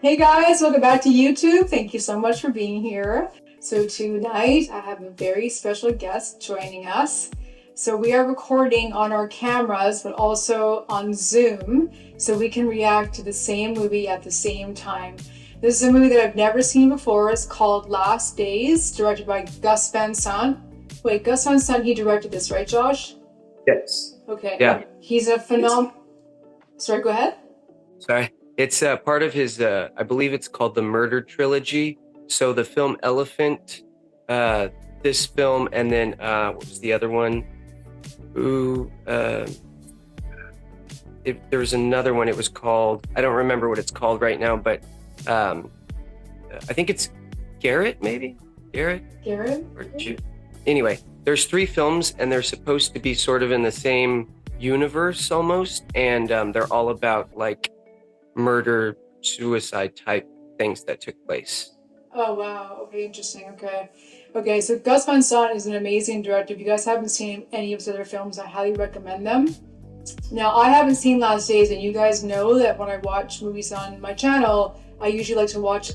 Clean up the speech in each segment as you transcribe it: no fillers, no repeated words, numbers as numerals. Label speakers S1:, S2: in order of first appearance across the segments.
S1: Hey guys, welcome back to YouTube. Thank you so much for being here. So tonight I have a very special guest joining us. So we are recording on our cameras, but also on Zoom, so we can react to the same movie at the same time. This is a movie that I've never seen before. It's called Last Days, directed by Gus Van Sant. Wait, Gus Van Sant, he directed this, right, Josh?
S2: Yes.
S1: Okay.
S2: Yeah.
S1: He's a phenomenal... Sorry, go ahead.
S2: Sorry. It's part of his, I believe it's called the Murder Trilogy. So the film Elephant, this film, and then what was the other one? There was another one. It was called, I don't remember what it's called right now, but I think it's Garrett, maybe? Garrett? Anyway, there's 3 films, and they're supposed to be sort of in the same universe almost, and they're all about like murder, suicide type things that took place.
S1: Oh wow, okay, interesting. Okay, so Gus Van Sant is an amazing director. If you guys haven't seen any of his other films, I highly recommend them. Now, I haven't seen Last Days, and you guys know that when I watch movies on my channel, I usually like to watch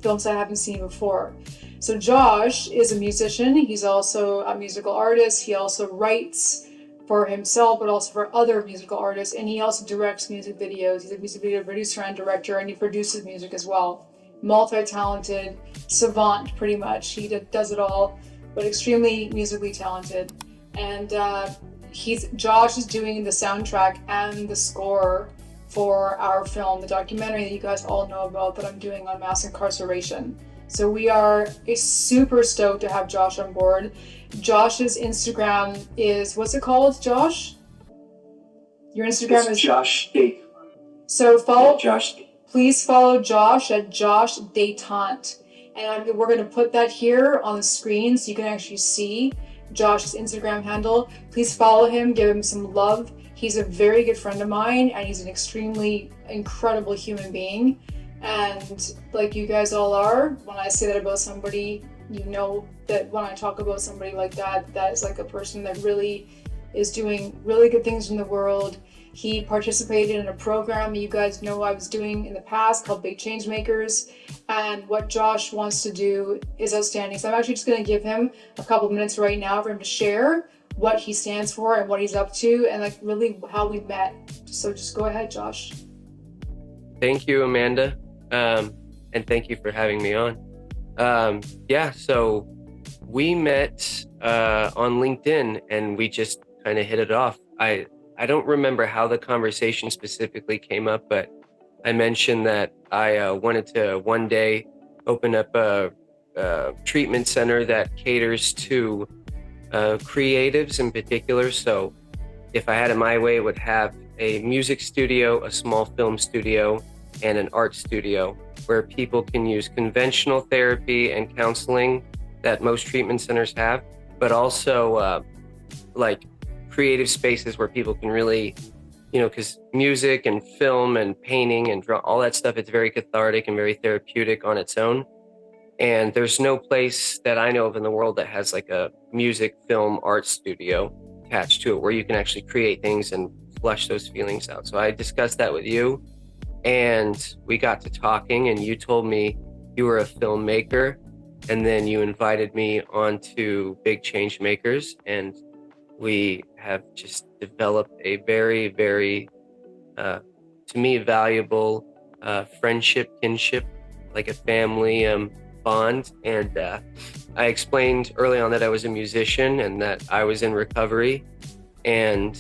S1: films I haven't seen before. So Josh is a musician. He's also a musical artist. He also writes for himself, but also for other musical artists, and he also directs music videos. He's a music video producer and director, and he produces music as well. Multi-talented savant, pretty much. He does it all, but extremely musically talented. And Josh is doing the soundtrack and the score for our film, the documentary that you guys all know about that I'm doing on mass incarceration. So we are super stoked to have Josh on board. Josh's Instagram is, what's it called, Josh? Your Instagram is
S3: Josh Datánt.
S1: So
S3: Josh.
S1: Please follow Josh at Josh Datánt. And we're going to put that here on the screen so you can actually see Josh's Instagram handle. Please follow him, give him some love. He's a very good friend of mine, and he's an extremely incredible human being. And like you guys all are, when I say that about somebody, you know that when I talk about somebody like that, that is like a person that really is doing really good things in the world. He participated in a program you guys know I was doing in the past called Big Change Makers, and what Josh wants to do is outstanding. So I'm actually just going to give him a couple minutes right now for him to share what he stands for and what he's up to, and like really how we met. So just go ahead, Josh.
S2: Thank you, Amanda, and thank you for having me on. So we met on LinkedIn, and we just kind of hit it off. I don't remember how the conversation specifically came up, but I mentioned that I wanted to one day open up a treatment center that caters to creatives in particular. So if I had it my way, it would have a music studio, a small film studio, and an art studio where people can use conventional therapy and counseling that most treatment centers have, but also like creative spaces where people can really, because music and film and painting and draw, all that stuff, it's very cathartic and very therapeutic on its own. And there's no place that I know of in the world that has like a music, film, art studio attached to it where you can actually create things and flush those feelings out. So I discussed that with you, and we got to talking, and you told me you were a filmmaker, and then you invited me onto Big Change Makers, and we have just developed a very, very, to me, valuable friendship, kinship, like a family bond. And I explained early on that I was a musician and that I was in recovery. And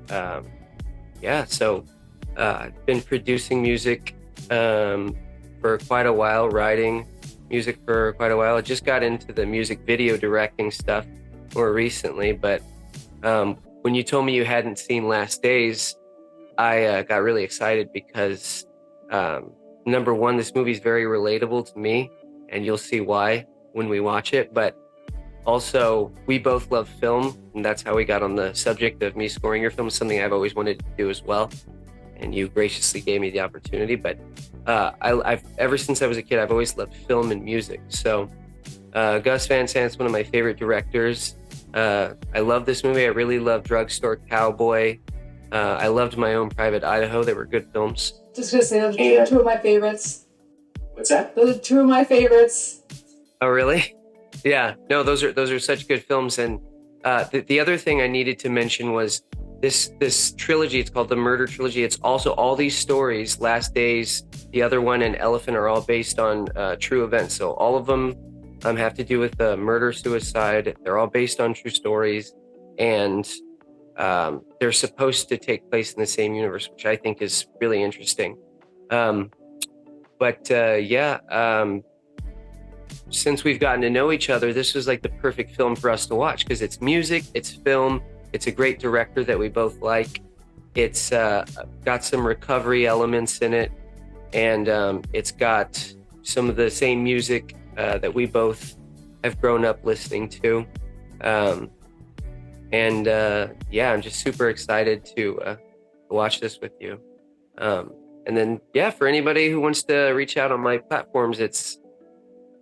S2: so I've been producing music for quite a while, writing music for quite a while. I just got into the music video directing stuff more recently, but when you told me you hadn't seen Last Days, I got really excited because number one, this movie is very relatable to me, and you'll see why when we watch it. But also, we both love film, and that's how we got on the subject of me scoring your film, something I've always wanted to do as well. And you graciously gave me the opportunity. But I've ever since I was a kid, I've always loved film and music. So Gus Van Sant's one of my favorite directors. I love this movie. I really love Drugstore Cowboy. I loved My Own Private Idaho. They were good films.
S1: Just gonna say those are two of my favorites.
S3: What's that?
S1: Those are two of my favorites.
S2: Oh, really? Yeah. No, those are such good films. And the other thing I needed to mention was this trilogy. It's called the Murder Trilogy. It's also all these stories. Last Days, the other one, and Elephant are all based on true events. So all of them have to do with murder, suicide. They're all based on true stories, and they're supposed to take place in the same universe, which I think is really interesting. Since we've gotten to know each other, this was like the perfect film for us to watch because it's music, it's film, it's a great director that we both like. It's got some recovery elements in it, and it's got some of the same music that we both have grown up listening to. I'm just super excited to watch this with you. And then, for anybody who wants to reach out on my platforms, it's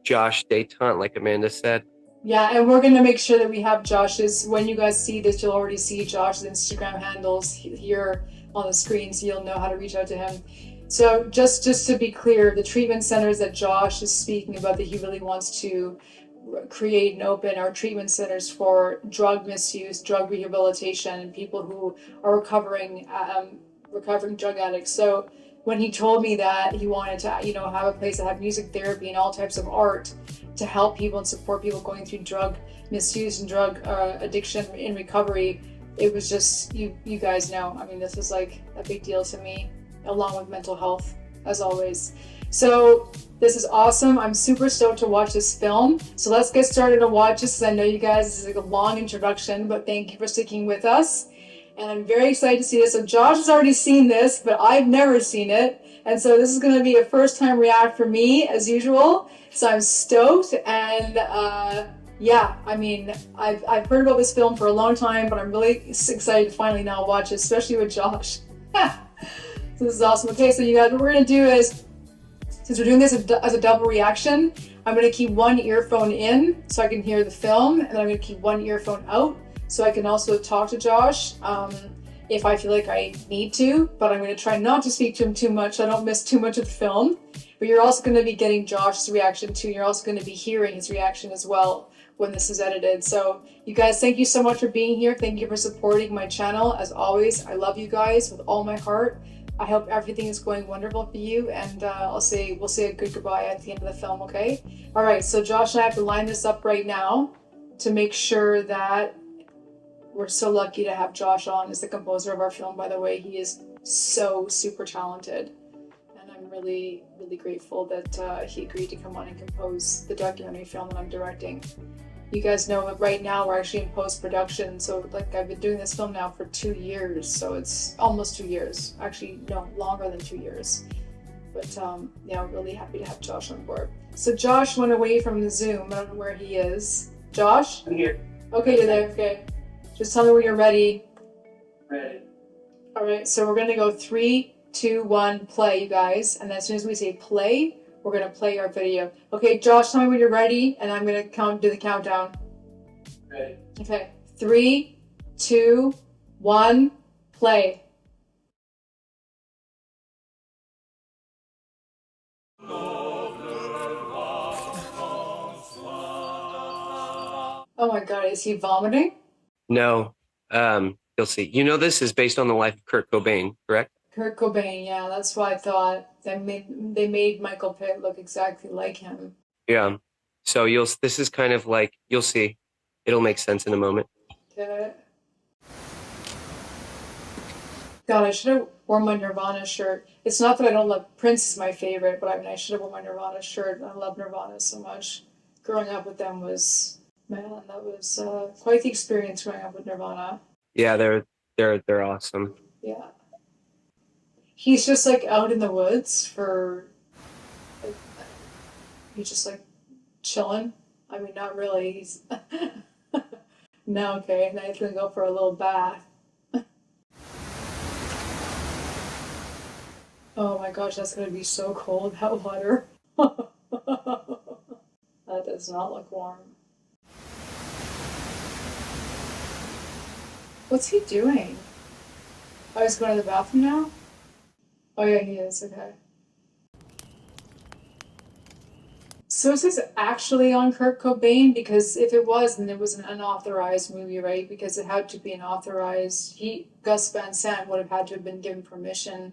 S2: Josh Datánt, like Amanda said.
S1: Yeah, and we're going to make sure that we have Josh's, when you guys see this, you'll already see Josh's Instagram handles here on the screen, so you'll know how to reach out to him. So just to be clear, the treatment centers that Josh is speaking about that he really wants to create and open are treatment centers for drug misuse, drug rehabilitation, and people who are recovering drug addicts. So when he told me that he wanted to, have a place that had music therapy and all types of art to help people and support people going through drug misuse and drug addiction in recovery, it was just, you guys know, I mean, this is like a big deal to me, along with mental health, as always. So this is awesome. I'm super stoked to watch this film. So let's get started to watch this, because I know you guys, this is like a long introduction, but thank you for sticking with us. And I'm very excited to see this. So Josh has already seen this, but I've never seen it. And so this is going to be a first time react for me, as usual. So I'm stoked. And I mean, I've heard about this film for a long time, but I'm really excited to finally now watch it, especially with Josh. So this is awesome. Okay, so you guys, what we're going to do is, since we're doing this as a double reaction, I'm going to keep one earphone in so I can hear the film, and then I'm going to keep one earphone out so I can also talk to Josh if I feel like I need to, but I'm going to try not to speak to him too much so I don't miss too much of the film. But you're also going to be getting Josh's reaction too. You're also going to be hearing his reaction as well when this is edited. So you guys, thank you so much for being here. Thank you for supporting my channel. As always, I love you guys with all my heart. I hope everything is going wonderful for you, and we'll say a good goodbye at the end of the film, okay? All right, so Josh and I have to line this up right now to make sure that we're so lucky to have Josh on as the composer of our film. By the way, he is so super talented, and I'm really, really grateful that he agreed to come on and compose the documentary film that I'm directing. You guys know that right now we're actually in post-production, so like I've been doing this film now for 2 years, so it's almost 2 years. Actually, no, longer than 2 years. But we're really happy to have Josh on board. So Josh went away from the Zoom. I don't know where he is. Josh?
S3: I'm here.
S1: Okay, you're there. Okay. Just tell me when you're ready.
S3: Ready.
S1: All right, so we're gonna go 3, 2, 1, play, you guys. And then as soon as we say play, we're gonna play our video. Okay, Josh, tell me when you're ready, and I'm gonna do the countdown.
S3: Ready.
S1: Okay, 3, 2, 1, play. Oh my God, is he vomiting?
S2: No, you'll see. You know, this is based on the life of Kurt Cobain, correct?
S1: Kurt Cobain, yeah, that's why I thought they made Michael Pitt look exactly like him.
S2: Yeah. So this is kind of like, you'll see. It'll make sense in a moment.
S1: Okay. God, I should have worn my Nirvana shirt. It's not that I don't love Prince is my favorite, but I mean, I should have worn my Nirvana shirt. I love Nirvana so much. Growing up with them was, man, that was quite the experience growing up with Nirvana.
S2: Yeah, they're awesome.
S1: Yeah. He's just like out in the woods like, he's just like chilling. I mean, not really. He's no, okay. Now he's gonna go for a little bath. Oh my gosh, that's gonna be so cold, that water. That does not look warm. What's he doing? Oh, he's going to the bathroom now? Oh yeah, he is, okay. So is this actually on Kurt Cobain? Because if it was, then it was an unauthorized movie, right? Because it had to be an authorized. Gus Van Sant would have had to have been given permission.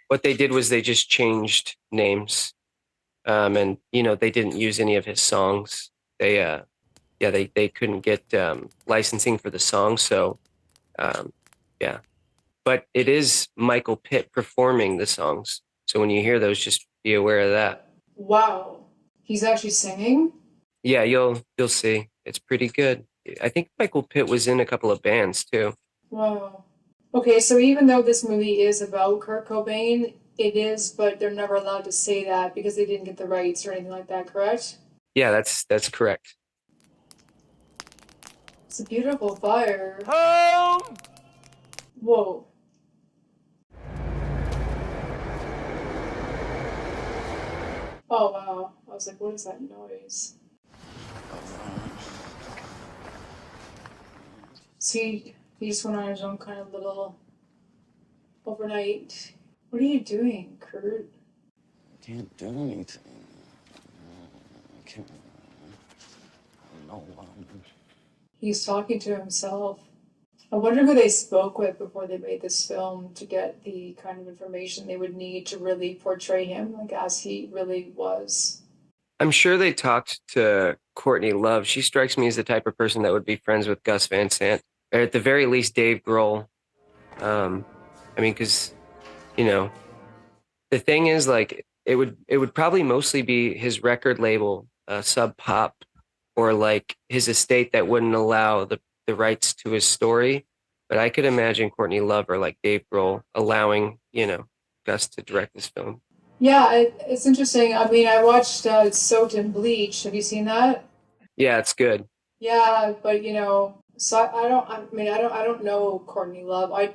S2: What they did was they just changed names, and they didn't use any of his songs. They yeah, they couldn't get licensing for the song, so um, yeah. But it is Michael Pitt performing the songs, so when you hear those, just be aware of that.
S1: Wow. He's actually singing?
S2: Yeah, you'll see. It's pretty good. I think Michael Pitt was in a couple of bands too.
S1: Wow. Okay, so even though this movie is about Kurt Cobain, it is, but they're never allowed to say that because they didn't get the rights or anything like that, correct?
S2: Yeah, that's correct.
S1: It's a beautiful fire.
S4: Home!
S1: Whoa. Oh, wow. I was like, what is that noise? So he just went on his own kind of little overnight. What are you doing, Kurt?
S4: Can't do anything. I can't. No one.
S1: He's talking to himself. I wonder who they spoke with before they made this film to get the kind of information they would need to really portray him like as he really was.
S2: I'm sure they talked to Courtney Love. She strikes me as the type of person that would be friends with Gus Van Sant, or at the very least, Dave Grohl. I mean, because you know, the thing is, like, it would probably mostly be his record label, Sub Pop, or like his estate that wouldn't allow the rights to his story. But I could imagine Courtney Love or like Dave Grohl allowing, Gus to direct this film.
S1: Yeah, it's interesting. I mean, I watched Soaked in Bleach. Have you seen that?
S2: Yeah, it's good.
S1: Yeah, but so I don't. I mean, I don't know Courtney Love. I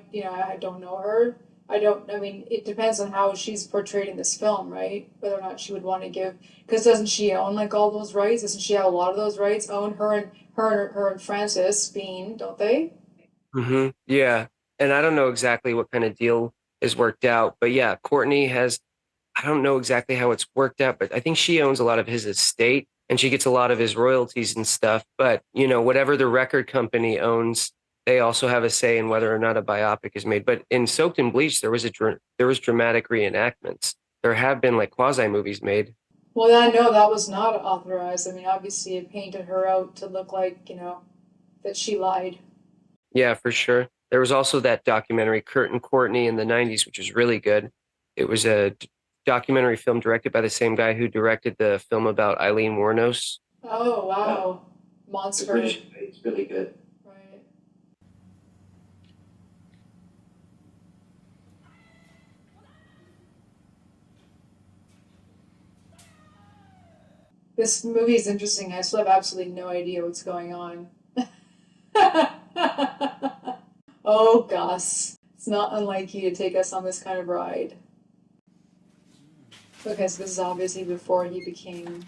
S1: don't know her. I don't. I mean, it depends on how she's portrayed in this film, right? Whether or not she would want to give, because doesn't she own like all those rights? Doesn't she have a lot of those rights? Own her and Francis Bean, don't they?
S2: Yeah, and I don't know exactly what kind of deal is worked out, but yeah, Courtney has. I don't know exactly how it's worked out, but I think she owns a lot of his estate and she gets a lot of his royalties and stuff. But, whatever the record company owns, they also have a say in whether or not a biopic is made. But in Soaked in Bleach, there was dramatic reenactments. There have been like quasi movies made.
S1: Well, I know that was not authorized. I mean, obviously, it painted her out to look like that she lied.
S2: Yeah, for sure. There was also that documentary, Kurt and Courtney in the 90s, which was really good. It was a documentary film directed by the same guy who directed the film about Eileen Wuornos.
S1: Oh wow,
S3: The
S1: monster!
S3: British is really good.
S1: Right. This movie is interesting. I still have absolutely no idea what's going on. Oh, Gus. It's not unlike you to take us on this kind of ride. Okay, so this is obviously before he became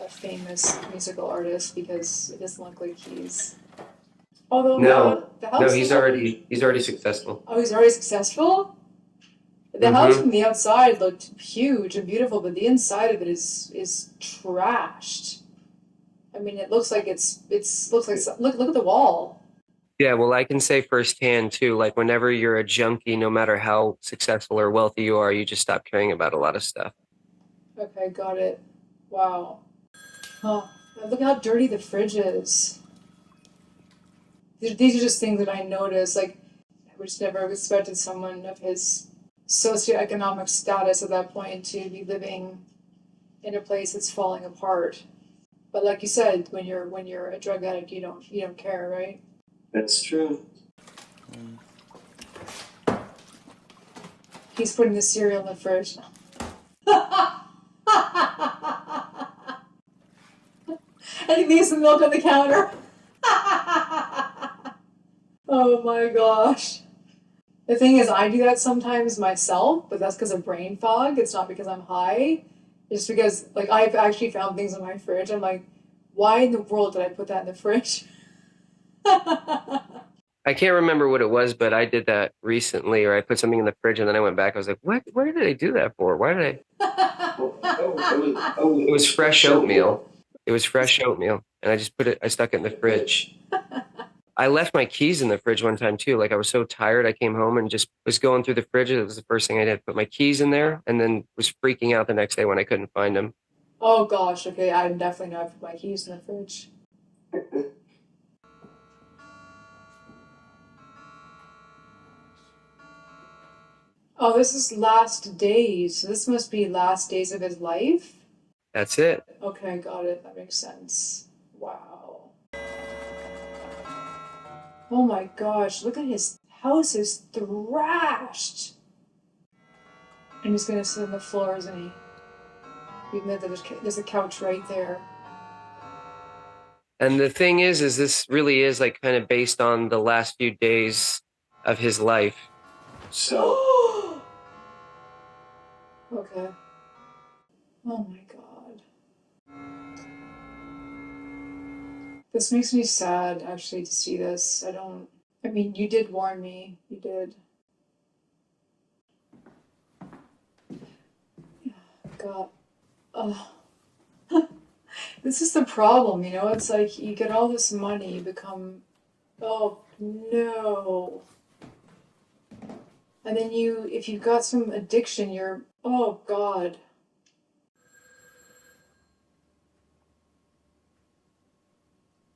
S1: a famous musical artist because it doesn't look like he's. Although the house.
S2: No, he's already successful.
S1: Oh, he's already successful? The house from the outside looked huge and beautiful, but the inside of it is trashed. I mean, it looks like look at the wall.
S2: Yeah, well, I can say firsthand too, like whenever you're a junkie, no matter how successful or wealthy you are, you just stop caring about a lot of stuff.
S1: Okay, got it. Wow. Huh. And look how dirty the fridge is. These are just things that I noticed. Like, I would just never have expected someone of his socioeconomic status at that point to be living in a place that's falling apart. But like you said, when you're a drug addict, you don't care, right?
S3: That's true.
S1: He's putting the cereal in the fridge. And he leaves the milk on the counter. Oh my gosh. The thing is, I do that sometimes myself, but that's because of brain fog. It's not because I'm high. It's because, like, I've actually found things in my fridge. I'm like, why in the world did I put that in the fridge?
S2: I can't remember what it was, but I did that recently, or I put something in the fridge and then I went back. I was like, what? Where did I do that for? Why did I? It was fresh oatmeal. It was fresh oatmeal. And I stuck it in the fridge. I left my keys in the fridge one time too. Like I was so tired. I came home and just was going through the fridge. It was the first thing I did. Put my keys in there and then was freaking out the next day when I couldn't find them.
S1: Oh gosh, okay, I definitely know I put my keys in the fridge. Oh, this is last days. So this must be last days of his life?
S2: That's it.
S1: Okay, got it. That makes sense. Wow. Oh my gosh, look at his house is thrashed. And he's gonna sit on the floor, isn't he? Even though there's a couch right there.
S2: And the thing is this really is like kind of based on the last few days of his life.
S3: So,
S1: Okay. Oh my god. This makes me sad, actually, to see this. I mean, you did warn me. You did. God. Oh. This is the problem, you know? It's like you get all this money, you become. Oh, no. And then if you've got some addiction, you're. Oh, God.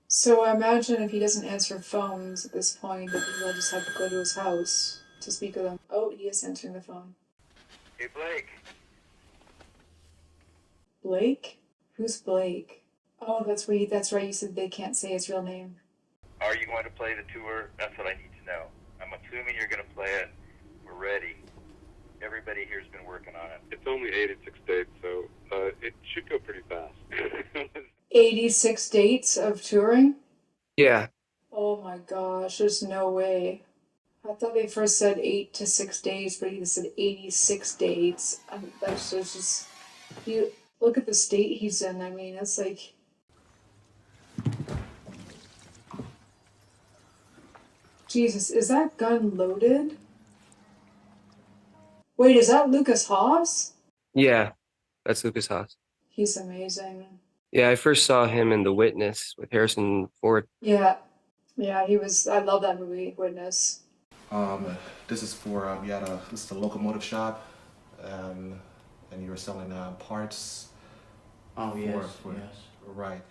S1: So I imagine if he doesn't answer phones at this point, that he'll just have to go to his house to speak with him. Oh, he is answering the phone.
S5: Hey, Blake.
S1: Blake? Who's Blake? Oh, that's right. You said they can't say his real name.
S5: Are you going to play the tour? That's what I need to know. I'm assuming you're going to play it. We're ready. Everybody here's been working on it.
S6: It's only 86 dates, so it should go pretty fast.
S1: 86 dates of touring?
S2: Yeah.
S1: Oh my gosh, there's no way. I thought they first said 8 to 6 days, but he said 86 dates. That's just. You look at the state he's in. I mean, it's like. Jesus, is that gun loaded? Wait, is that Lucas Haas?
S2: Yeah. That's Lucas Haas.
S1: He's amazing.
S2: Yeah, I first saw him in The Witness with Harrison Ford.
S1: Yeah, he was. I love that movie, Witness.
S7: This is for this is a locomotive shop, and you were selling parts.
S4: Oh, yes.
S7: Right.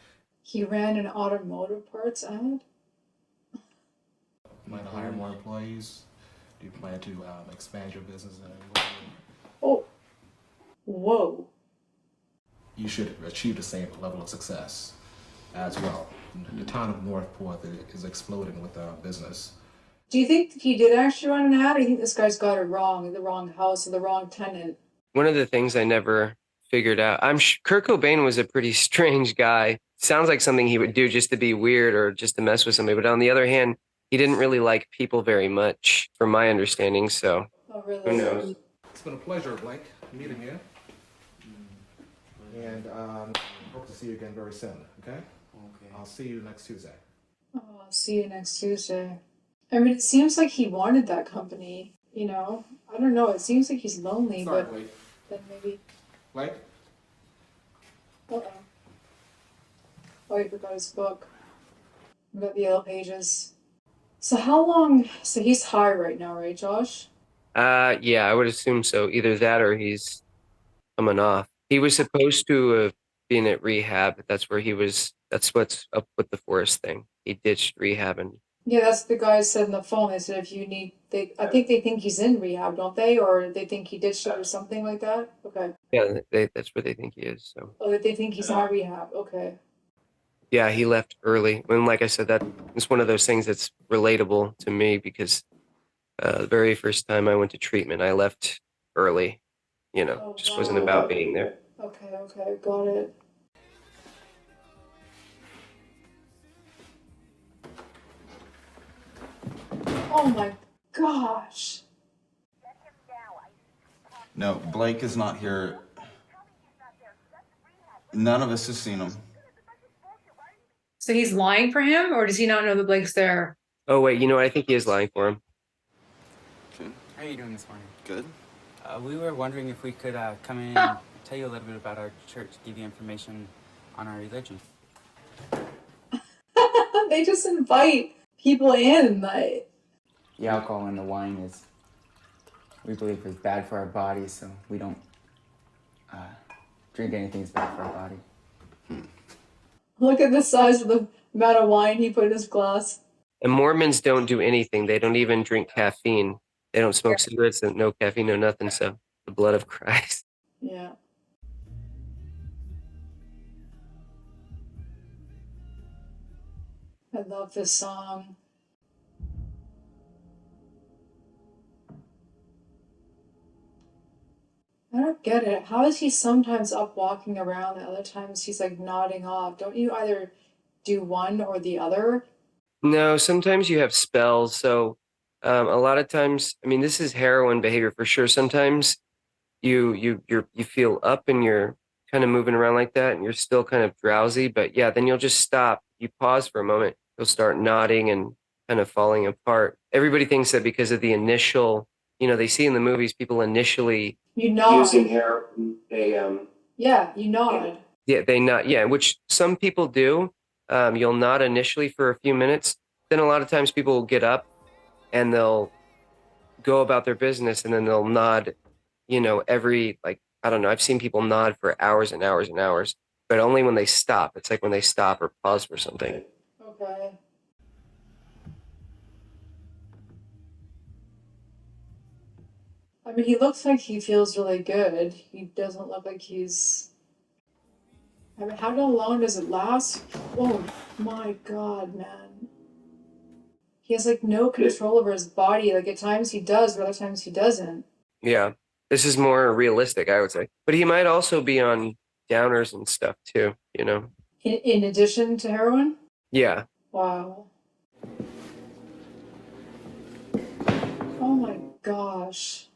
S1: He ran an automotive parts ad.
S7: You plan to hire more employees? Do you plan to expand your business in any way?
S1: Oh, whoa.
S7: You should achieve the same level of success as well. The town of Northport is exploding with business.
S1: Do you think he did actually run an ad, or do you think this guy's got it wrong, the wrong house, or the wrong tenant?
S2: One of the things I never figured out, Kurt Cobain was a pretty strange guy. Sounds like something he would do just to be weird or just to mess with somebody. But on the other hand, he didn't really like people very much, from my understanding. So
S1: Oh, really?
S2: who knows?
S7: It's been a pleasure, Blake, meeting you. And hope to see you again very soon, okay?
S4: Okay.
S7: I'll see you next Tuesday.
S1: Oh, I'll see you next Tuesday. I mean, it seems like he wanted that company, you know? I don't know, it seems like he's lonely,
S7: Sorry,
S1: but
S7: Blake.
S1: then maybe.
S7: Blake?
S1: Uh-oh. Oh, he forgot his book. We got the Yellow Pages. So how long? So he's high right now, right, Josh?
S2: Yeah, I would assume so. Either that or he's coming off. He was supposed to have been at rehab. That's where he was. That's what's up with the Forest thing. He ditched rehab and.
S1: Yeah, that's the guy said on the phone. They said if you need, I think they think he's in rehab, don't they? Or they think he ditched it or something like that? Okay.
S2: Yeah, that's where they think he is. So.
S1: Oh, they think he's out of rehab. Okay.
S2: Yeah, he left early. And like I said, that it's one of those things that's relatable to me because the very first time I went to treatment, I left early. You know,
S1: Oh,
S2: just
S1: wow.
S2: wasn't about being there.
S1: Okay, got it. Oh my gosh.
S4: No, Blake is not here. None of us has seen him.
S1: So he's lying for him, or does he not know that Blake's there?
S2: Oh wait, you know what? I think he is lying for him.
S4: Okay,
S8: How are you doing this morning?
S4: good.
S8: We were wondering if we could come in and tell you a little bit about our church, give you information on our religion.
S1: They just invite people in. Like,
S8: The alcohol in the wine is, we believe, is bad for our bodies, so we don't drink anything that's bad for our body.
S1: look at the size of the amount of wine he put in his glass.
S2: And Mormons don't do anything. They don't even drink caffeine. They don't smoke cigarettes, no caffeine, no nothing. So the blood of Christ.
S1: Yeah. I love this song. I don't get it. How is he sometimes up walking around and other times he's like nodding off? Don't you either do one or the other?
S2: No, sometimes you have spells. So a lot of times, I mean, this is heroin behavior for sure. Sometimes you feel up and you're kind of moving around like that, and you're still kind of drowsy. But yeah, then you'll just stop. You pause for a moment. You'll start nodding and kind of falling apart. Everybody thinks that because of the initial, they see in the movies people initially.
S1: You nod.
S3: Using heroin,
S1: Yeah, you nod.
S2: Yeah, they nod. Yeah, which some people do. You'll nod initially for a few minutes. Then a lot of times people will get up and they'll go about their business, and then they'll nod, every, like, I don't know. I've seen people nod for hours and hours and hours, but only when they stop. It's like when they stop or pause for something.
S1: Okay. I mean, he looks like he feels really good. He doesn't look like he's. I mean, how long does it last? Oh my god, man. He has like no control over his body. Like at times he does, but other times he doesn't.
S2: Yeah, this is more realistic, I would say. But he might also be on downers and stuff too,
S1: In addition to heroin?
S2: Yeah.
S1: Wow. Oh my gosh.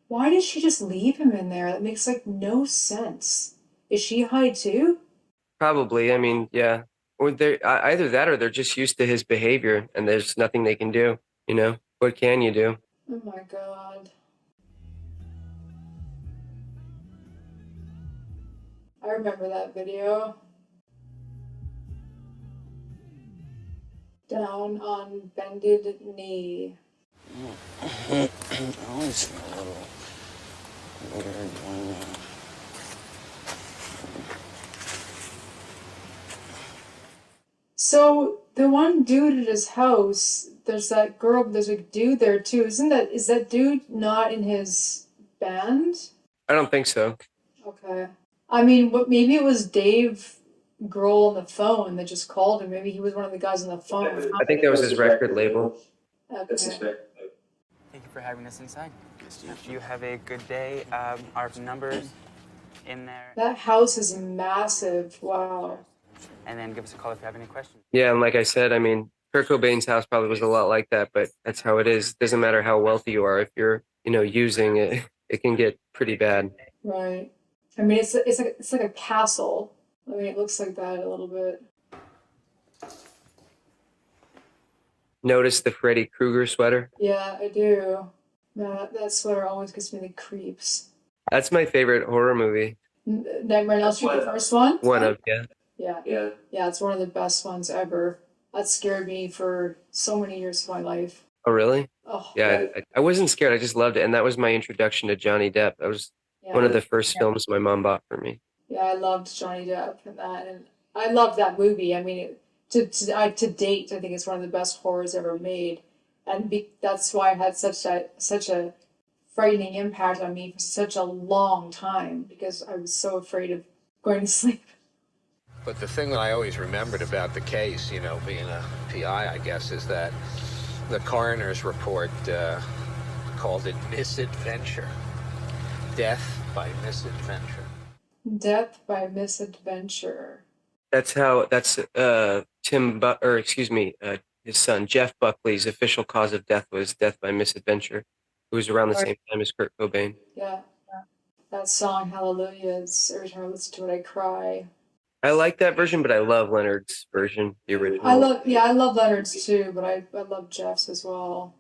S1: Why did she just leave him in there? That makes like no sense. Is she high too?
S2: Probably. I mean, yeah. Or they're either that or they're just used to his behavior and there's nothing they can do, What can you do?
S1: Oh my god. I remember that video. Down on bended knee.
S8: I always feel a little weird when
S1: So the one dude at his house, there's that girl, but there's a dude there too. Is that dude not in his band?
S2: I don't think so.
S1: Okay. I mean, maybe it was Dave Grohl on the phone that just called him. Maybe he was one of the guys on the phone.
S2: I think that was his record label.
S3: That's his
S1: Okay.
S3: record.
S8: Thank you for having us inside. You have a good day. Our numbers in there,
S1: That house is massive. Wow.
S8: and then give us a call if you have any questions.
S2: Yeah, and like I said, I mean, Kurt Cobain's house probably was a lot like that, but that's how it is. Doesn't matter how wealthy you are. If you're, using it, it can get pretty bad.
S1: Right. I mean, it's like a castle. I mean, it looks like that a little bit.
S2: Notice the Freddy Krueger sweater?
S1: Yeah, I do. That sweater always gives me the creeps.
S2: That's my favorite horror movie.
S1: Nightmare on Elm Street, the first one?
S2: One of, yeah.
S1: Yeah.
S3: Yeah.
S1: Yeah, it's one of the best ones ever. That scared me for so many years of my life.
S2: Oh, really?
S1: Oh,
S2: Yeah, I wasn't scared. I just loved it. And that was my introduction to Johnny Depp. That was
S1: yeah.
S2: one of the first films my mom bought for me.
S1: Yeah, I loved Johnny Depp and that, and I loved that movie. I mean, to date, I think it's one of the best horrors ever made, and that's why it had such a frightening impact on me for such a long time because I was so afraid of going to sleep.
S9: But the thing that I always remembered about the case, being a PI, I guess, is that the coroner's report called it misadventure. Death by misadventure.
S1: Death by misadventure.
S2: That's his son Jeff Buckley's official cause of death was death by misadventure. It was around the same time as Kurt Cobain.
S1: Yeah. That song, Hallelujah, every time I listen to it, I cry.
S2: I like that version, but I love Leonard's version, the original.
S1: I love Leonard's too, but I love Jeff's as well.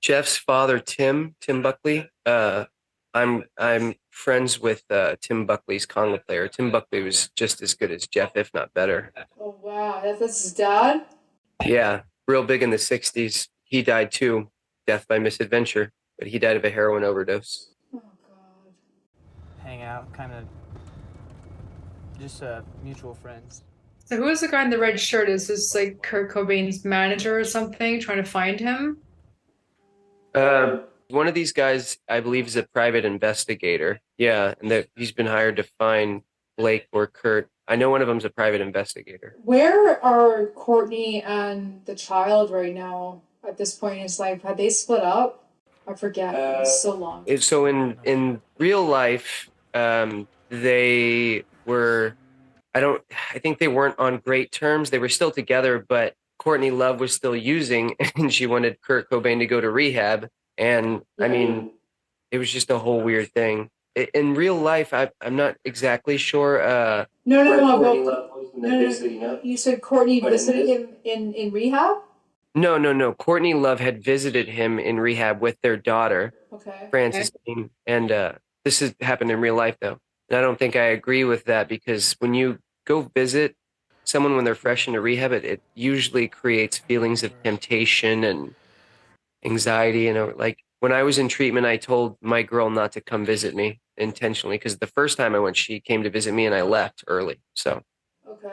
S2: Jeff's father, Tim Buckley. I'm friends with Tim Buckley's conga player. Tim Buckley was just as good as Jeff, if not better.
S1: Oh wow, that's his dad?
S2: Yeah, real big in the '60s. He died too, death by misadventure, but he died of a heroin overdose.
S1: Oh god.
S8: Hang out, kind of just mutual friends.
S1: So who is the guy in the red shirt? Is this like Kurt Cobain's manager or something trying to find him?
S2: One of these guys, I believe, is a private investigator. Yeah, and that he's been hired to find Blake or Kurt. I know one of them's a private investigator.
S1: Where are Courtney and the child right now at this point in his life? Had they split up? I forget. It's so long.
S2: So in real life, they were. I think they weren't on great terms. They were still together, but Courtney Love was still using, and she wanted Kurt Cobain to go to rehab. And I mean, it was just a whole weird thing. In real life, I'm not exactly sure.
S1: No. You said Courtney visited him in rehab?
S2: No. Courtney Love had visited him in rehab with their daughter,
S1: Okay.
S2: Frances, and this has happened in real life though. And I don't think I agree with that because when you go visit someone when they're fresh into rehab, it usually creates feelings of temptation and anxiety. And like when I was in treatment, I told my girl not to come visit me intentionally because the first time I went, she came to visit me and I left early. So.
S1: Okay.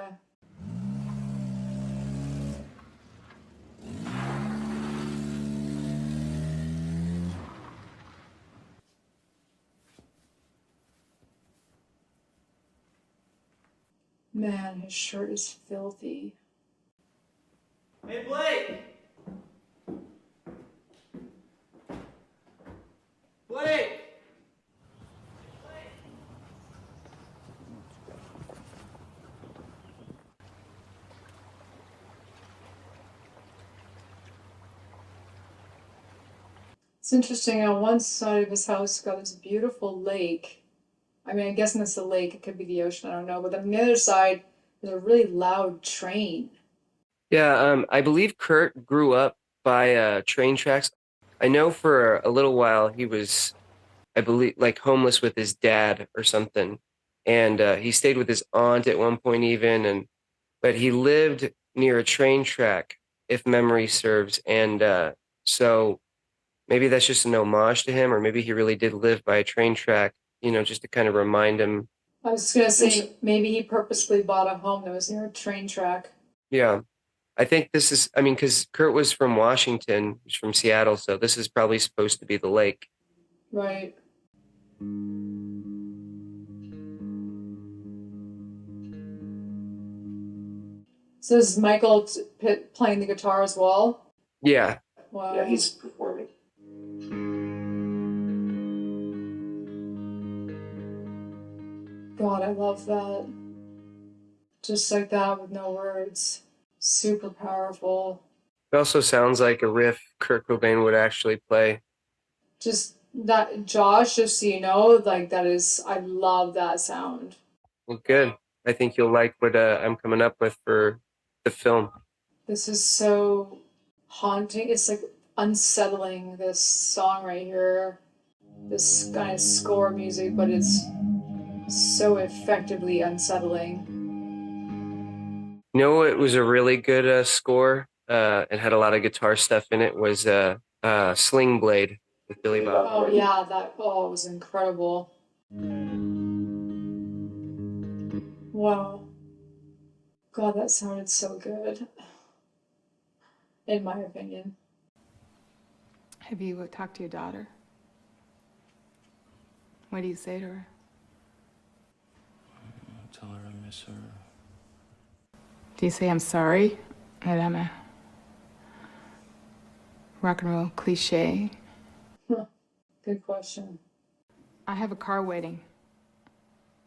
S1: Man, his shirt is filthy.
S8: Hey, Blake! Blake!
S1: It's interesting. On one side of his house, got this beautiful lake. I mean, I'm guessing it's a lake. It could be the ocean. I don't know. But then on the other side, there's a really loud train.
S2: Yeah, I believe Kurt grew up by train tracks. I know for a little while he was, I believe, like homeless with his dad or something, and he stayed with his aunt at one point even, but he lived near a train track, if memory serves, and so maybe that's just an homage to him, or maybe he really did live by a train track, just to kind of remind him.
S1: I was just gonna say maybe he purposely bought a home that was near a train track.
S2: Yeah. I think this is, I mean, because Kurt was from Washington, he's from Seattle, so this is probably supposed to be the lake.
S1: Right. So is Michael playing the guitar as well?
S2: Yeah.
S1: Wow.
S3: Yeah, he's performing.
S1: God, I love that. Just like that with no words. Super powerful.
S2: It also sounds like a riff Kurt Cobain would actually play.
S1: Just that, Josh, just so you know, like that is, I love that sound.
S2: Well, good. I think you'll like what I'm coming up with for the film.
S1: This is so haunting. It's like unsettling, this song right here. This kind of score music, but it's so effectively unsettling.
S2: It was a really good score. It had a lot of guitar stuff in it. Was Sling Blade with Billy Bob.
S1: Oh yeah, it was incredible. Wow. God, that sounded so good. In my opinion.
S10: Have you talked to your daughter? What do you say to her?
S11: Tell her I miss her.
S10: Do you say I'm sorry that I'm a rock and roll cliche?
S1: Good question.
S10: I have a car waiting,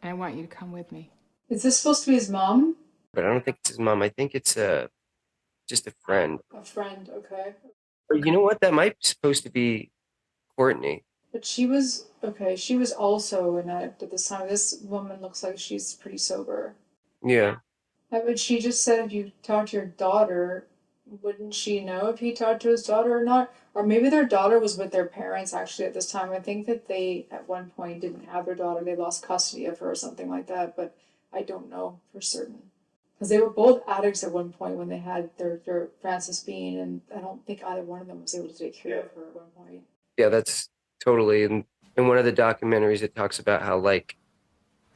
S10: and I want you to come with me.
S1: Is this supposed to be his mom?
S2: But I don't think it's his mom. I think it's just a friend.
S1: A friend, okay.
S2: Or you know what? That might be supposed to be Courtney.
S1: But she was okay. She was also an addict at this time. This woman looks like she's pretty sober.
S2: Yeah.
S1: But she just said if you talk to your daughter, wouldn't she know if he talked to his daughter or not? Or maybe their daughter was with their parents actually at this time. I think that they at one point didn't have their daughter. They lost custody of her or something like that, but I don't know for certain. Because they were both addicts at one point when they had their Frances Bean, and I don't think either one of them was able to take care of her at one point.
S2: Yeah, that's totally. In one of the documentaries, it talks about how like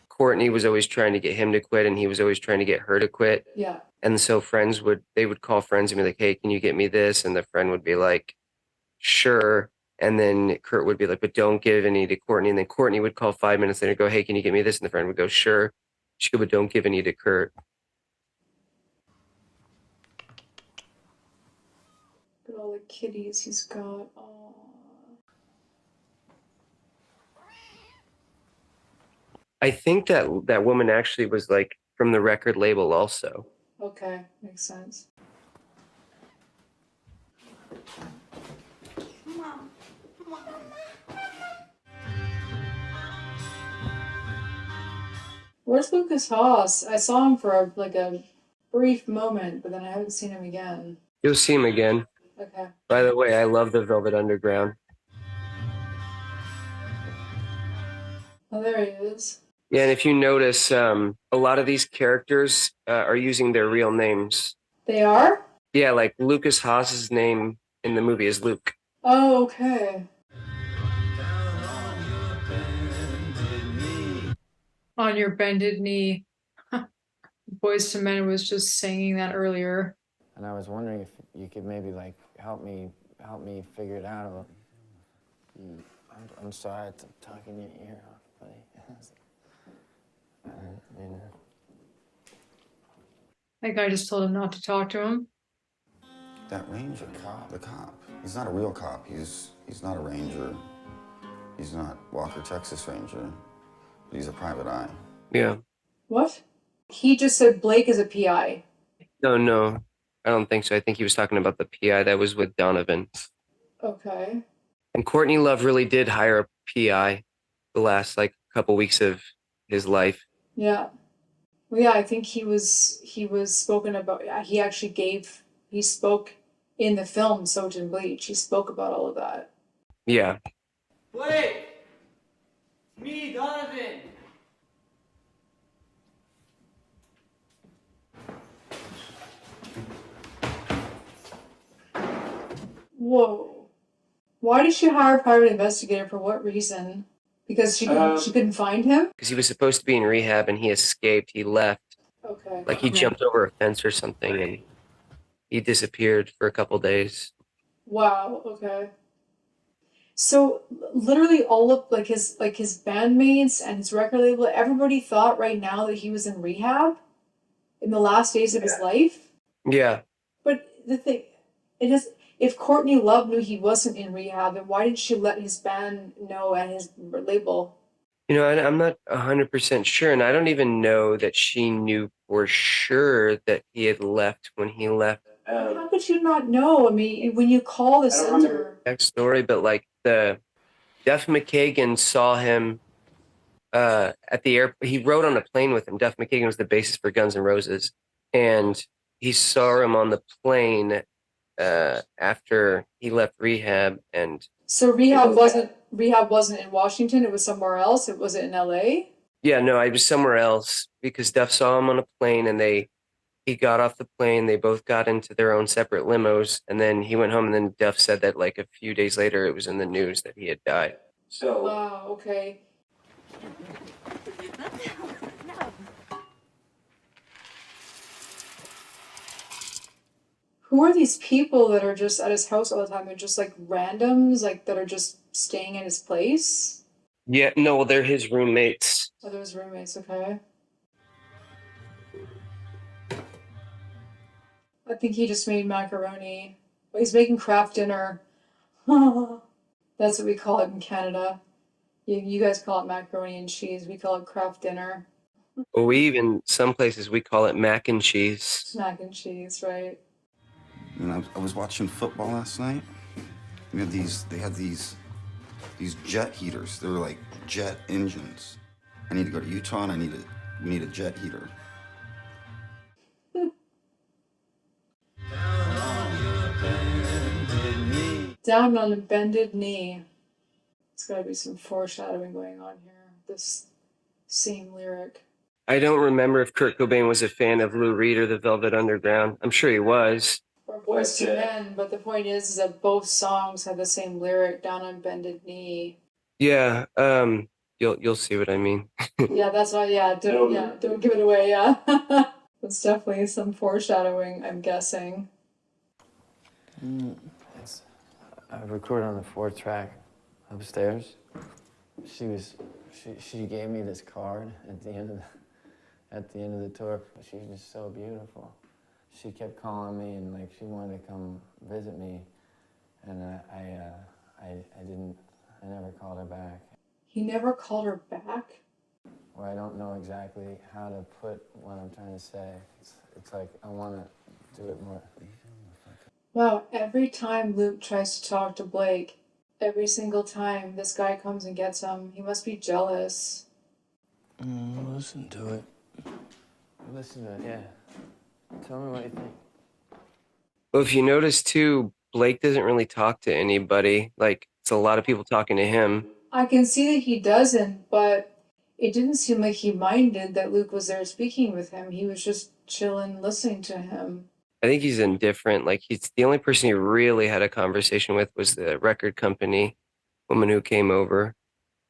S2: Courtney was always trying to get him to quit, and he was always trying to get her to quit.
S1: Yeah.
S2: And so they would call friends and be like, "Hey, can you get me this?" And the friend would be like, "Sure." And then Kurt would be like, "But don't give any to Courtney." And then Courtney would call 5 minutes later, and go, "Hey, can you get me this?" And the friend would go, "Sure." She go, "But don't give any to Kurt."
S1: Look at all the kitties he's got. Aww.
S2: I think that woman actually was like from the record label also.
S1: Okay, makes sense. Where's Lucas Haas? I saw him for a brief moment, but then I haven't seen him again.
S2: You'll see him again.
S1: Okay.
S2: By the way, I love the Velvet Underground.
S1: Oh, there he is.
S2: Yeah, and if you notice, a lot of these characters are using their real names.
S1: They are?
S2: Yeah, like Lucas Haas's name in the movie is Luke.
S1: Oh, okay. On your bended knee. Boyz II Men was just singing that earlier.
S11: And I was wondering if you could maybe like help me figure it out. I'm sorry I'm talking your ear off, buddy. You know.
S1: That guy just told him not to talk to him.
S12: That ranger, the cop. He's not a real cop. He's not a ranger. He's not Walker, Texas Ranger. But he's a private eye.
S2: Yeah.
S1: What? He just said Blake is a PI.
S2: No, I don't think so. I think he was talking about the PI that was with Donovan.
S1: Okay.
S2: And Courtney Love really did hire a PI the last like couple weeks of his life.
S1: Yeah. Well, yeah, I think he was spoken about. He spoke in the film Soaked in Bleach. He spoke about all of that.
S2: Yeah.
S13: Blake! Me, Donovan!
S1: Whoa. Why did she hire a private investigator? For what reason? Because she couldn't find him?
S2: Because he was supposed to be in rehab and he escaped. He left.
S1: Okay.
S2: Like he jumped over a fence or something and he disappeared for a couple days.
S1: Wow, okay. So literally all of his bandmates and his record label, everybody thought right now that he was in rehab in the last days of his life.
S2: Yeah.
S1: But the thing, if Courtney Love knew he wasn't in rehab, then why didn't she let his band know and his label?
S2: You know, I'm not 100% sure, and I don't even know that she knew for sure that he had left when he left.
S1: How could you not know? I mean, when you call the center.
S2: That story, but like Duff McKagan saw him at the airport. He rode on a plane with him. Duff McKagan was the bassist for Guns N' Roses, and he saw him on the plane after he left rehab. And
S1: so rehab wasn't in Washington. It was somewhere else. Was it in LA?
S2: Yeah, no, I was somewhere else because Duff saw him on a plane, and he got off the plane. They both got into their own separate limos, and then he went home. And then Duff said that like a few days later, it was in the news that he had died.
S1: So wow, okay. Who are these people that are just at his house all the time? They're just like randoms, like that are just staying at his place?
S2: Yeah, no, they're his roommates.
S1: Oh, they're his roommates, okay. I think he just made macaroni. Well, he's making Kraft dinner. That's what we call it in Canada. You guys call it macaroni and cheese. We call it Kraft dinner.
S2: Well, some places we call it mac and cheese.
S1: Mac and cheese, right?
S12: And I was watching football last night. They had these these jet heaters. They're like jet engines. I need to go to Utah and we need a jet heater.
S1: Down on a bended knee. There's got to be some foreshadowing going on here. This same lyric.
S2: I don't remember if Kurt Cobain was a fan of Lou Reed or the Velvet Underground. I'm sure he was.
S1: Or Boys to Men, but the point is that both songs have the same lyric, down on bended knee.
S2: Yeah, you'll see what I mean.
S1: Yeah, that's why. Don't give it away. Yeah, that's definitely some foreshadowing, I'm guessing.
S11: I recorded on the 4th track upstairs. She gave me this card at the end of the tour. She was just so beautiful. She kept calling me and like she wanted to come visit me, and I never called her back.
S1: He never called her back?
S11: Or I don't know exactly how to put what I'm trying to say. It's like I want to do it more.
S1: Wow, every time Luke tries to talk to Blake, every single time this guy comes and gets him, he must be jealous.
S11: Listen to it. Listen to it, yeah. Tell me what you think.
S2: Well, if you notice too, Blake doesn't really talk to anybody. Like, it's a lot of people talking to him.
S1: I can see that he doesn't, but it didn't seem like he minded that Luke was there speaking with him. He was just chilling, listening to him.
S2: I think he's indifferent. Like, he's the only person he really had a conversation with was the record company woman who came over.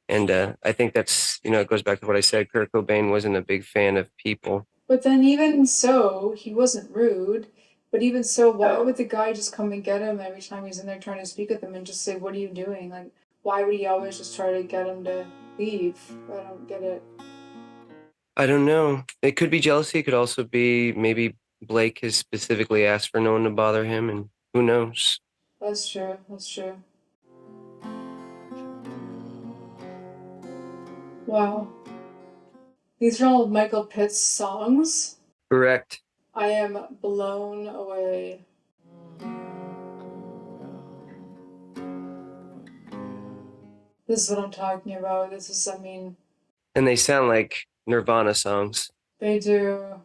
S2: And I think that's, it goes back to what I said. Kurt Cobain wasn't a big fan of people.
S1: But then even so, he wasn't rude. But even so, why would the guy just come and get him every time he's in there trying to speak with him and just say, what are you doing? Like, why would he always just try to get him to leave? I don't get it.
S2: I don't know. It could be jealousy. It could also be maybe Blake has specifically asked for no one to bother him, and who knows?
S1: That's true. That's true. Wow. These are all Michael Pitt's songs?
S2: Correct.
S1: I am blown away. This is what I'm talking about. This is,
S2: And they sound like Nirvana songs.
S1: They do.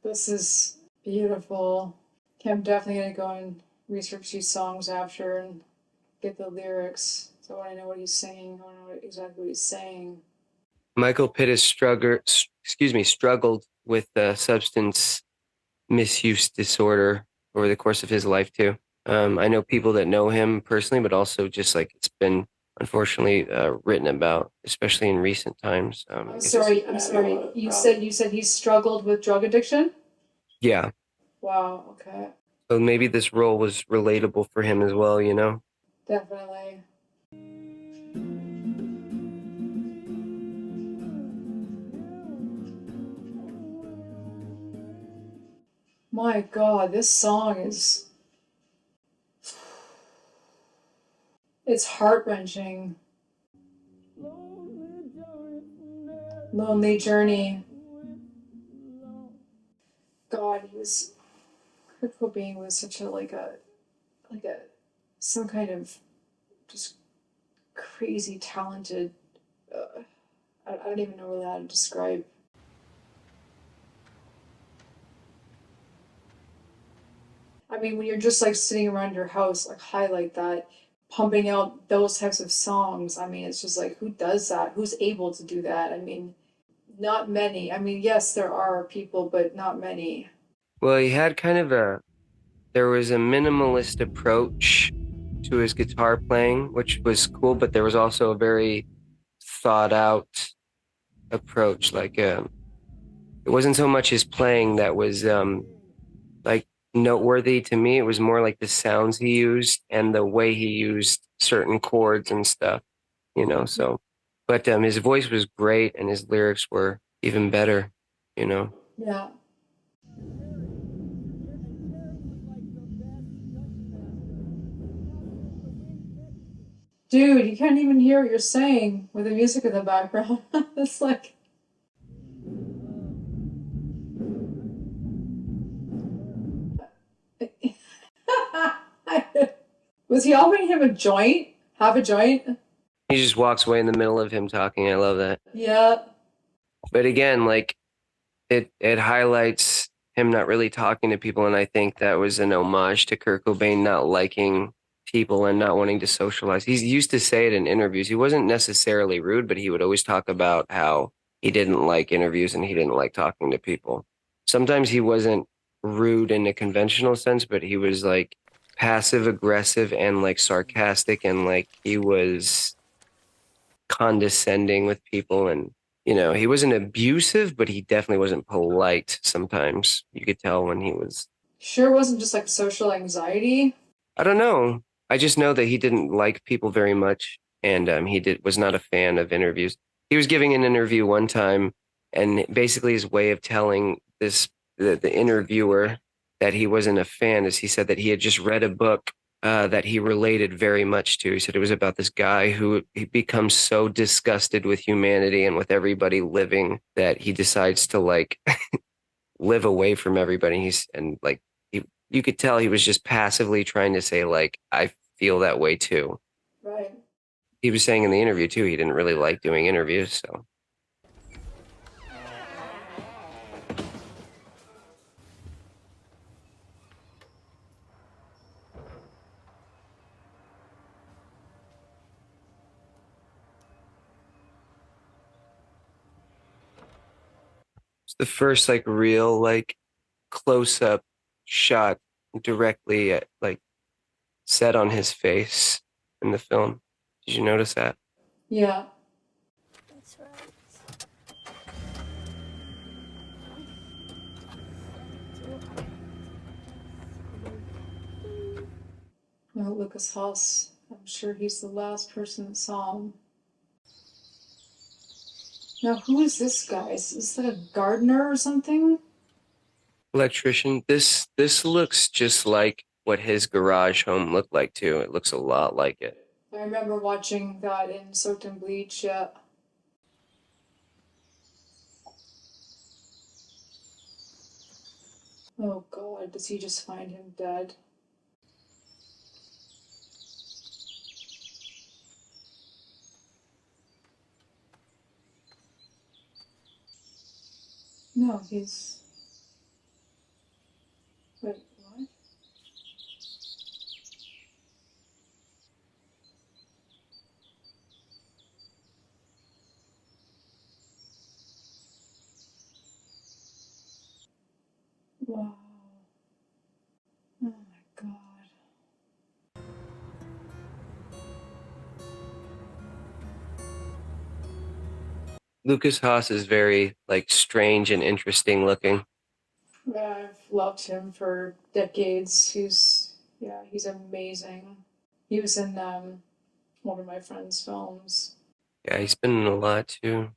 S1: This is beautiful. Okay, I'm definitely going to go and research these songs after and get the lyrics. So I want to know what he's saying. I want to know exactly what he's saying.
S2: Michael Pitt has struggled with substance misuse disorder over the course of his life too. I know people that know him personally, but also just like it's been unfortunately written about, especially in recent times.
S1: I'm sorry. You said he struggled with drug addiction?
S2: Yeah.
S1: Wow, okay.
S2: So maybe this role was relatable for him as well,
S1: Definitely. My God, this song is... It's heart-wrenching. Lonely Journey. God, Kurt Cobain was such some kind of just crazy talented, I don't even know really how to describe. When you're just like sitting around your house, like high like that, pumping out those types of songs, it's just like, who does that? Who's able to do that? Not many. Yes, there are people, but not many.
S2: Well, he had there was a minimalist approach to his guitar playing, which was cool, but there was also a very thought out approach. Like, it wasn't so much his playing that was like noteworthy to me. It was more like the sounds he used and the way he used certain chords and stuff, so, but his voice was great and his lyrics were even better,
S1: Yeah. Dude, you can't even hear what you're saying with the music in the background. It's like... Was he offering him a joint? Half a joint?
S2: He just walks away in the middle of him talking. I love that.
S1: Yeah.
S2: But again, like it highlights him not really talking to people, and I think that was an homage to Kurt Cobain not liking people and not wanting to socialize. He used to say it in interviews. He wasn't necessarily rude, but he would always talk about how he didn't like interviews and he didn't like talking to people. Sometimes he wasn't rude in a conventional sense, but he was like passive aggressive and like sarcastic, and like he was condescending with people. And he wasn't abusive, but he definitely wasn't polite. Sometimes you could tell when he was.
S1: Sure wasn't just like social anxiety.
S2: I don't know. I just know that he didn't like people very much, and was not a fan of interviews. He was giving an interview one time, and basically his way of telling the interviewer that he wasn't a fan is he said that he had just read a book that he related very much to. He said it was about this guy who he becomes so disgusted with humanity and with everybody living that he decides to like live away from everybody. You could tell he was just passively trying to say like, I feel that way too.
S1: Right.
S2: He was saying in the interview too, he didn't really like doing interviews. So. The first like real like close up shot directly at, like set on his face in the film. Did you notice that?
S1: Yeah.
S14: That's right.
S1: Well, Lucas Haas, I'm sure he's the last person that saw him. Now, who is this guy? Is that a gardener or something?
S2: Electrician. This looks just like what his garage home looked like too. It looks a lot like it.
S1: I remember watching that in Soaked in Bleach, yeah. Oh God, does he just find him dead? No, he's... Wait, what? Wow. Oh my God.
S2: Lucas Haas is very like strange and interesting looking.
S1: Yeah, I've loved him for decades. He's amazing. He was in one of my friend's films.
S2: Yeah, he's been in a lot too.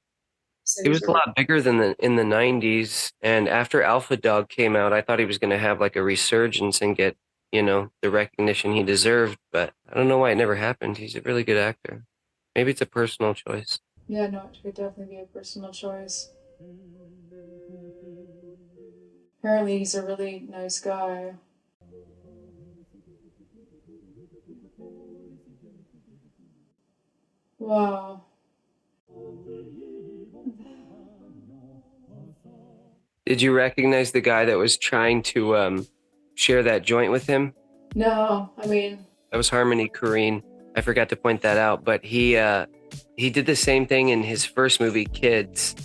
S2: He was a lot bigger than in the 90s, and after Alpha Dog came out, I thought he was going to have like a resurgence and get, the recognition he deserved, but I don't know why it never happened. He's a really good actor. Maybe it's a personal choice.
S1: Yeah, no, it could definitely be a personal choice. Apparently he's a really nice guy. Wow.
S2: Did you recognize the guy that was trying to share that joint with him?
S1: No, I mean...
S2: That was Harmony Korine. I forgot to point that out, but he did the same thing in his first movie, Kids.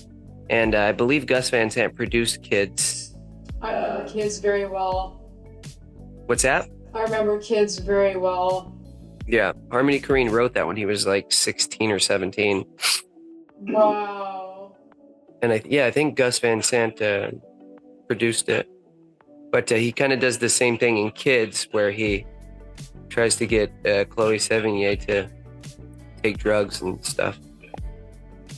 S2: And I believe Gus Van Sant produced Kids.
S1: I remember Kids very well.
S2: What's that?
S1: I remember Kids very well.
S2: Yeah, Harmony Korine wrote that when he was like 16 or 17.
S1: Wow.
S2: And I think Gus Van Sant produced it. But he kind of does the same thing in Kids, where he tries to get Chloe Sevigny to take drugs and stuff.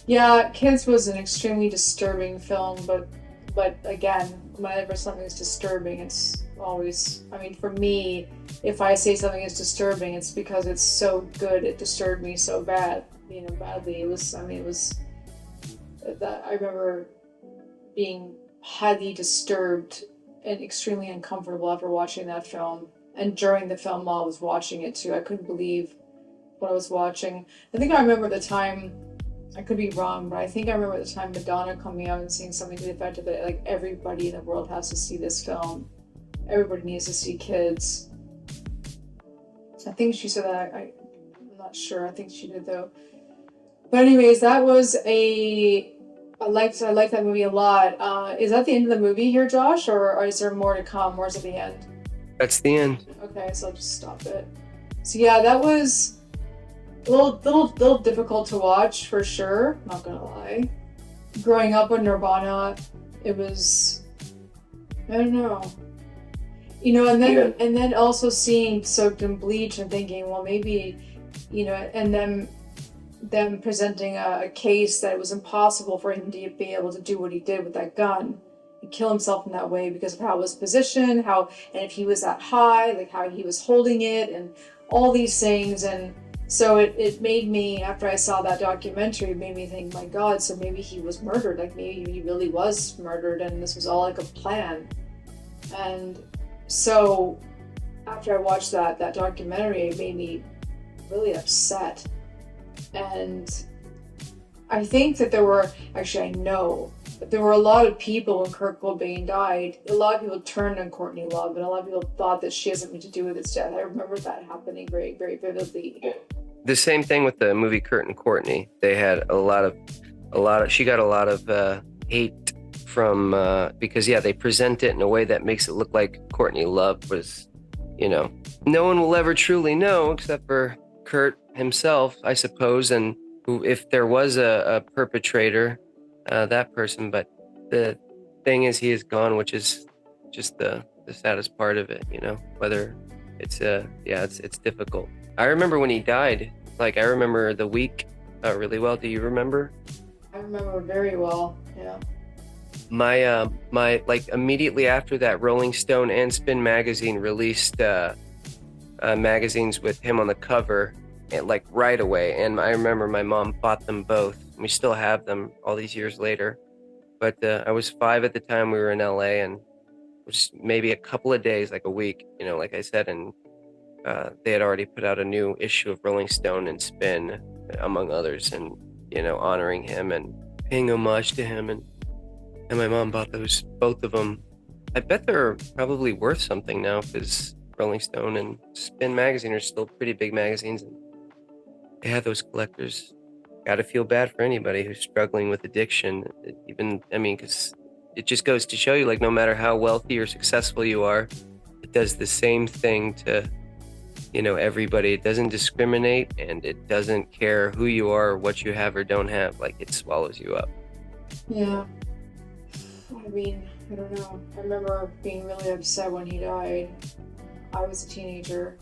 S1: Yeah, Kids was an extremely disturbing film, but again, whenever something is disturbing, it's always, I mean, for me, if I say something is disturbing, it's because it's so good, it disturbed me so badly. I remember being highly disturbed and extremely uncomfortable after watching that film. and during the film while I was watching it too. I couldn't believe what I was watching. I think I remember the time, I could be wrong, but I think I remember the time Madonna coming out and saying something to the effect of that, like, everybody in the world has to see this film. Everybody needs to see Kids. I think she said that. I'm not sure. I think she did though. But anyways, that was I liked that movie a lot. Is that the end of the movie here, Josh, or is there more to come? Or is it the end?
S2: That's the end.
S1: Okay, so I'll just stop it. So yeah, that was a little difficult to watch for sure. Not gonna lie. Growing up with Nirvana, it was, I don't know. You know, and then also seeing Soaked in Bleach and thinking, well, maybe, you know, and them presenting a case that it was impossible for him to be able to do what he did with that gun and kill himself in that way because of how it was positioned, and if he was that high, like how he was holding it, and all these things. And so it made me, after I saw that documentary, it made me think, my God, so maybe he was murdered. Like maybe he really was murdered and this was all like a plan. And so after I watched that documentary, it made me really upset. And I think that I know that there were a lot of people when Kurt Cobain died. A lot of people turned on Courtney Love, and a lot of people thought that she has something to do with his death. I remember that happening very, very vividly.
S2: The same thing with the movie Kurt and Courtney. They had she got a lot of hate from, because they present it in a way that makes it look like Courtney Love was, you know, no one will ever truly know except for Kurt himself, I suppose, and if there was a perpetrator, that person. But the thing is, he is gone, which is just the saddest part of it, you know, whether it's it's difficult. I remember when he died, like I remember the week really well. Do you remember?
S1: I remember very well, yeah.
S2: My like immediately after that, Rolling Stone and Spin magazine released magazines with him on the cover, and like right away. And I remember my mom bought them both. We still have them all these years later. But I was 5 at the time. We were in LA, and it was maybe a couple of days, like a week, you know, like I said, and they had already put out a new issue of Rolling Stone and Spin, among others, and, you know, honoring him and paying homage to him. And my mom bought both of them. I bet they're probably worth something now, because Rolling Stone and Spin magazine are still pretty big magazines, and they have those collectors. Gotta feel bad for anybody who's struggling with addiction. Because it just goes to show you, like, no matter how wealthy or successful you are, it does the same thing to, you know, everybody. It doesn't discriminate, and it doesn't care who you are or what you have or don't have. Like, it swallows you up.
S1: Yeah. I mean, I don't know. I remember being really upset when he died. I was a teenager.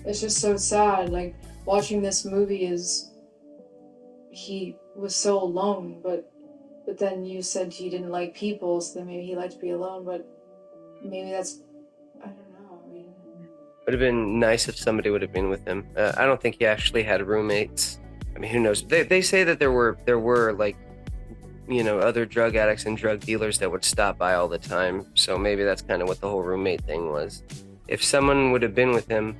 S1: It's just so sad. Like, watching this movie he was so alone, but then you said he didn't like people, so then maybe he liked to be alone, but maybe that's, I don't know. I mean,
S2: Would have been nice if somebody would have been with him. I don't think he actually had roommates. I mean, who knows? They say that there were like, you know, other drug addicts and drug dealers that would stop by all the time. So maybe that's kind of what the whole roommate thing was. If someone would have been with him,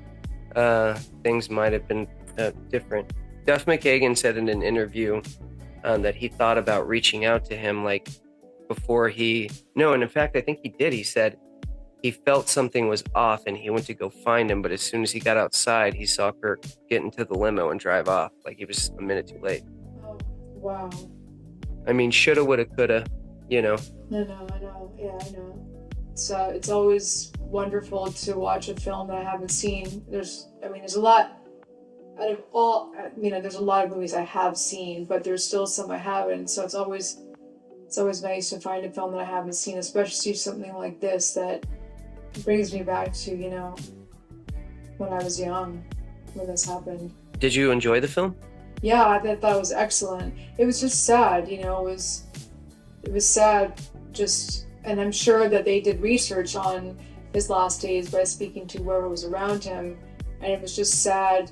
S2: things might have been different. Duff McKagan said in an interview that he thought about reaching out to him, like, before and in fact, I think he did. He said he felt something was off and he went to go find him, but as soon as he got outside, he saw Kurt get into the limo and drive off. Like, he was a minute too late.
S1: oh, wow.
S2: I mean, shoulda, woulda, coulda, you know.
S1: I know. Yeah, I know. It's always wonderful to watch a film that I haven't seen. There's a lot out of all, you know, there's a lot of movies I have seen, but there's still some I haven't. So it's always nice to find a film that I haven't seen, especially something like this that brings me back to, you know, when I was young, when this happened.
S2: Did you enjoy the film?
S1: Yeah, I thought it was excellent. It was just sad, you know, it was sad just, and I'm sure that they did research on his last days by speaking to whoever was around him, and it was just sad.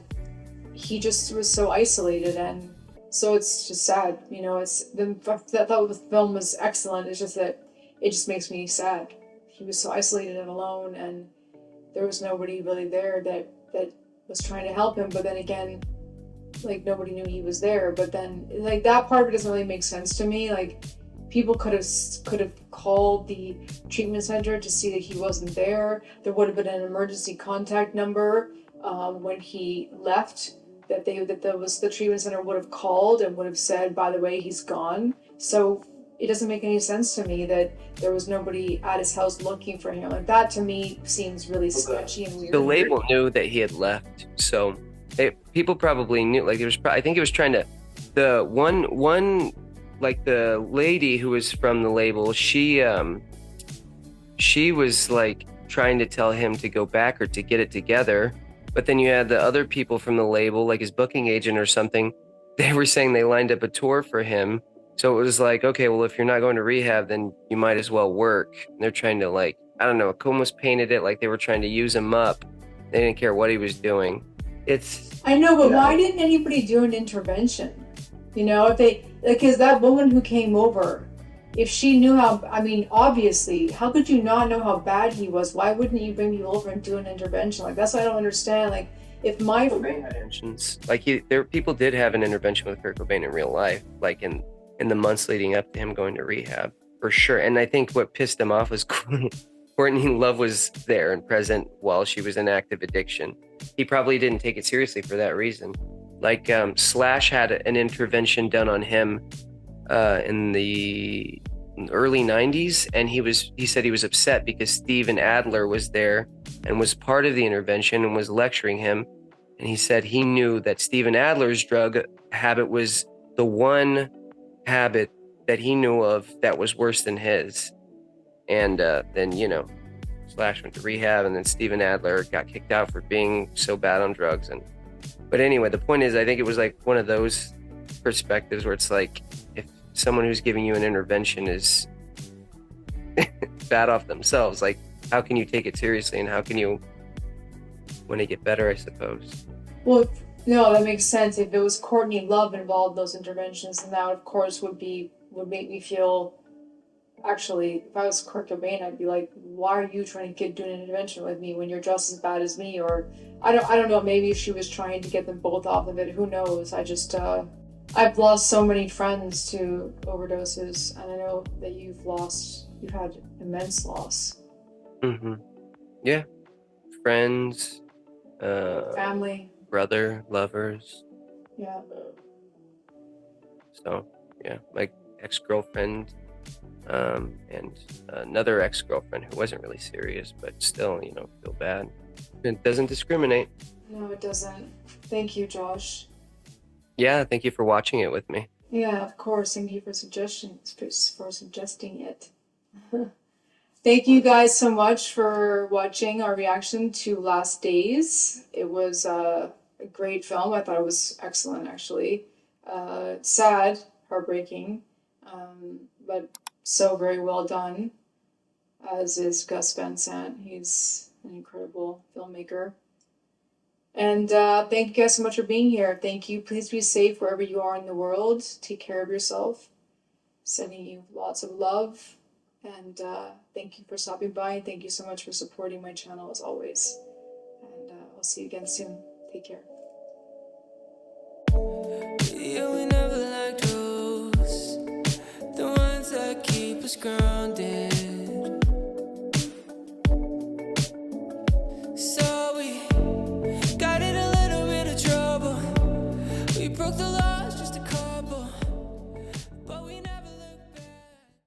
S1: He just was so isolated, and so it's just sad, you know. That the film was excellent. It's just that it just makes me sad. He was so isolated and alone, and there was nobody really there that was trying to help him. But then again, like nobody knew he was there. But then like that part of it doesn't really make sense to me. Like people could have called the treatment center to see that he wasn't there. There would have been an emergency contact number when he left. The treatment center would have called and would have said, by the way, he's gone. So it doesn't make any sense to me that there was nobody at his house looking for him. Like that to me seems really sketchy and weird.
S2: The label knew that he had left, so people probably knew. Like I think it was trying to. The one like the lady who was from the label, she was like trying to tell him to go back or to get it together. But then you had the other people from the label, like his booking agent or something. They were saying they lined up a tour for him. So it was like, okay, well, if you're not going to rehab, then you might as well work. And they're trying to like, I don't know, almost painted it like they were trying to use him up. They didn't care what he was doing.
S1: I know, but why didn't anybody do an intervention? You know, if they, because that woman who came over, if she knew how, I mean, obviously, how could you not know how bad he was? Why wouldn't you bring me over and do an intervention? Like, that's what I don't understand. Like, if my
S2: interventions, like people did have an intervention with Kurt Cobain in real life, like in the months leading up to him going to rehab, for sure. And I think what pissed him off was Courtney Love was there and present while she was in active addiction. He probably didn't take it seriously for that reason. Like Slash had an intervention done on him in the early 90s, and he said he was upset because Steven Adler was there and was part of the intervention and was lecturing him, and he said he knew that Steven Adler's drug habit was the one habit that he knew of that was worse than his. And then Slash went to rehab, and then Steven Adler got kicked out for being so bad on drugs. But anyway, the point is, I think it was like one of those perspectives where it's like, if someone who's giving you an intervention is bad off themselves, like how can you take it seriously, and how can you want to get better, I suppose.
S1: Well, no, that makes sense. If it was Courtney Love involved in those interventions, then that of course would make me feel, actually, if I was Kurt Cobain, I'd be like, why are you trying to do an intervention with me when you're just as bad as me? Or I don't know, maybe she was trying to get them both off of it. Who knows? I've lost so many friends to overdoses, and I know that you've had immense loss.
S2: Mm-hmm. Yeah. Friends,
S1: family,
S2: brother, lovers.
S1: Yeah.
S2: So, yeah, my ex-girlfriend, and another ex-girlfriend who wasn't really serious, but still, feel bad. It doesn't discriminate.
S1: No, it doesn't. Thank you, Josh.
S2: Yeah, thank you for watching it with me.
S1: Yeah, of course. Thank you for suggesting it. Thank you guys so much for watching our reaction to Last Days. It was a great film. I thought it was excellent, actually. Sad, heartbreaking, but so very well done, as is Gus Van Sant. He's an incredible filmmaker. And thank you guys so much for being here. Thank you. Please be safe wherever you are in the world. Take care of yourself. Sending you lots of love. And thank you for stopping by. And thank you so much for supporting my channel as always. And I'll see you again soon. Take care.
S15: Yeah, we never liked those, the ones that keep us grounded.